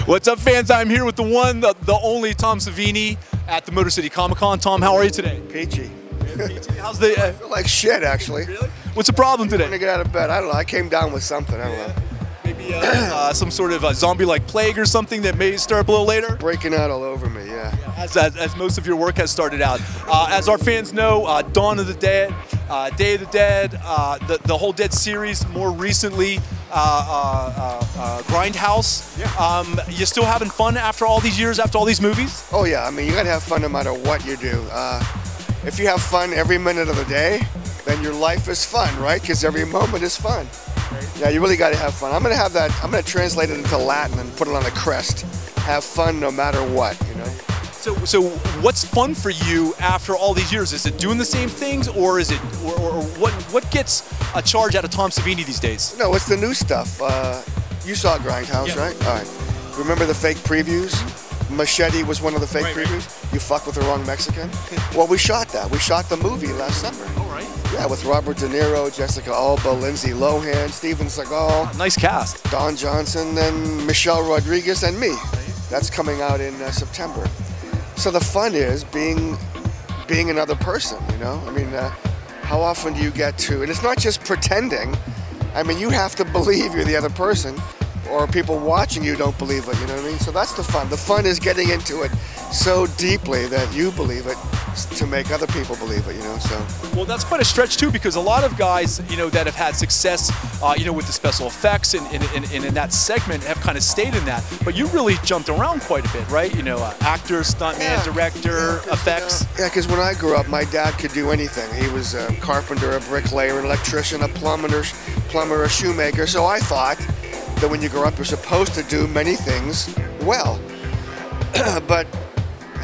What's up, fans? I'm here with the one, the only Tom Savini at the Motor City Comicon. Tom, how are you today? Peachy. Peachy. How's the? I feel like shit, actually. Really? What's the problem today? I'm gonna get out of bed. I don't know. I came down with something. I don't know. Maybe some sort of zombie-like plague or something that may start up a little later? Breaking out all over me, yeah. As most of your work has started out. As our fans know, Dawn of the Dead, Day of the Dead, the whole Dead series, more recently, Grindhouse. Yeah. You still having fun after all these years, after all these movies? Oh yeah, I mean, you gotta have fun no matter what you do. If you have fun every minute of the day, then your life is fun, right? Because every moment is fun. Yeah, you really gotta have fun. I'm gonna have that, I'm gonna translate it into Latin and put it on a crest. Have fun no matter what, you know? So what's fun for you after all these years? Is it doing the same things, or is it, or what gets a charge out of Tom Savini these days? No, it's the new stuff. You saw Grindhouse, yeah. Right? All right. Remember the fake previews? Machete was one of the fake previews. You fuck with the wrong Mexican. Well, we shot that. We shot the movie last summer. All right. Yeah, with Robert De Niro, Jessica Alba, Lindsay Lohan, Steven Seagal. Nice cast. Don Johnson, and Michelle Rodriguez, and me. That's coming out in September. So the fun is being another person, you know? I mean, how often do you get to, and it's not just pretending. I mean, you have to believe you're the other person, or people watching you don't believe it, you know what I mean? So that's the fun. The fun is getting into it so deeply that you believe it to make other people believe it, you know, so. Well, that's quite a stretch too, because a lot of guys, you know, that have had success, you know, with the special effects and in that segment have kind of stayed in that. But you really jumped around quite a bit, right? You know, actor, stuntman, director, effects. Yeah, because when I grew up, my dad could do anything. He was a carpenter, a bricklayer, an electrician, a plumber, a shoemaker. So I thought that when you grow up, you're supposed to do many things well. But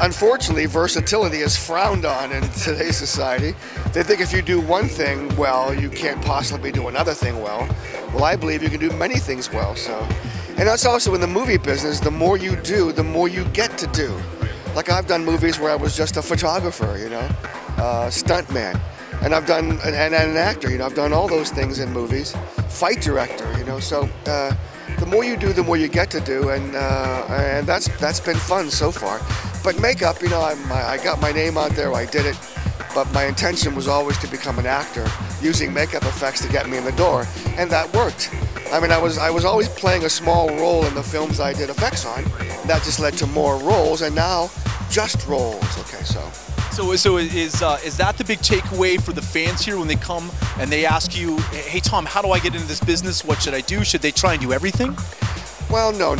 unfortunately, versatility is frowned on in today's society. They think if you do one thing well, you can't possibly do another thing well. Well, I believe you can do many things well. So, and that's also in the movie business. The more you do, the more you get to do. Like I've done movies where I was just a photographer, you know, stuntman, and I've done and an actor. You know, I've done all those things in movies. Fight director, you know. So the more you do, the more you get to do, and that's been fun so far. But makeup, you know, I got my name out there, I did it, but my intention was always to become an actor, using makeup effects to get me in the door, and that worked. I mean, I was always playing a small role in the films I did effects on. That just led to more roles, and now just roles. Okay, so is that the big takeaway for the fans here when they come and they ask you, hey Tom, how do I get into this business? What should I do? Should they try and do everything? Well, no.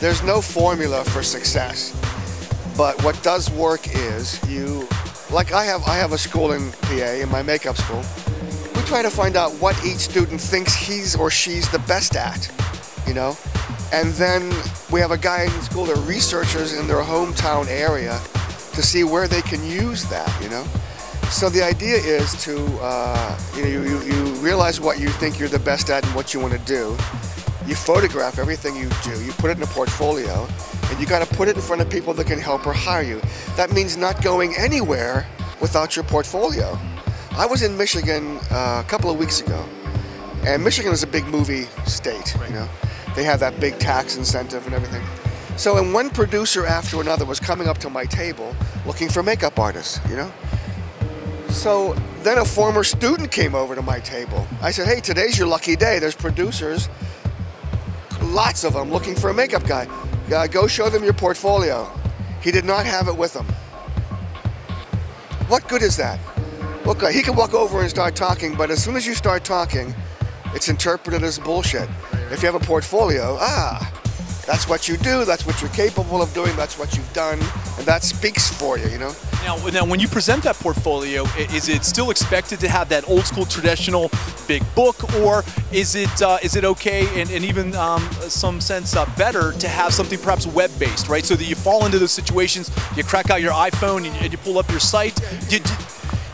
There's no formula for success, but what does work is like I have a school in PA, in my makeup school. We try to find out what each student thinks he's or she's the best at, you know, and then we have a guy in school that researches in their hometown area to see where they can use that, you know. So the idea is to, you realize what you think you're the best at and what you want to do. You photograph everything you do, you put it in a portfolio, and you got to put it in front of people that can help or hire you. That means not going anywhere without your portfolio. I was in Michigan a couple of weeks ago, and Michigan is a big movie state, you know. They have that big tax incentive and everything. So, and one producer after another was coming up to my table looking for makeup artists, you know. So then a former student came over to my table. I said, hey, today's your lucky day. There's producers, lots of them, looking for a makeup guy. Go show them your portfolio. He did not have it with him. What good is that? Look, he can walk over and start talking, but as soon as you start talking, it's interpreted as bullshit. If you have a portfolio, that's what you do, that's what you're capable of doing, that's what you've done, and that speaks for you, you know? Now, when you present that portfolio, is it still expected to have that old school traditional big book, or is it okay and even some sense better to have something perhaps web-based, right? So that you fall into those situations, you crack out your iPhone and you pull up your site.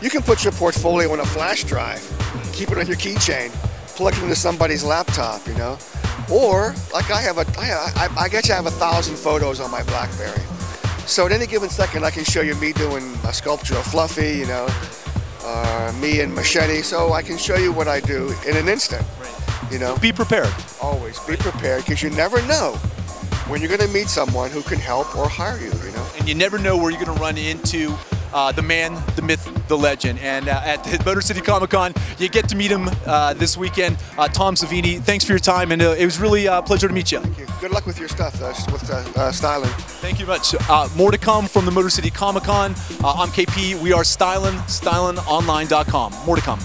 You can put your portfolio on a flash drive, keep it on your keychain, plug it into somebody's laptop, you know? Or, like I guess I have 1,000 photos on my BlackBerry. So at any given second, I can show you me doing a sculpture of Fluffy, you know, me and Machete. So I can show you what I do in an instant. You know, Be prepared. always be prepared, because you never know when you're going to meet someone who can help or hire you. You know, And you never know where you're going to run into the man, the myth, the legend. And at the Motor City Comicon, you get to meet him this weekend. Tom Savini, thanks for your time, and it was really a pleasure to meet you. Thank you. Good luck with your stuff with Stylin. Thank you much. More to come from the Motor City Comicon. I'm KP. We are Stylin, StylinOnline.com. More to come.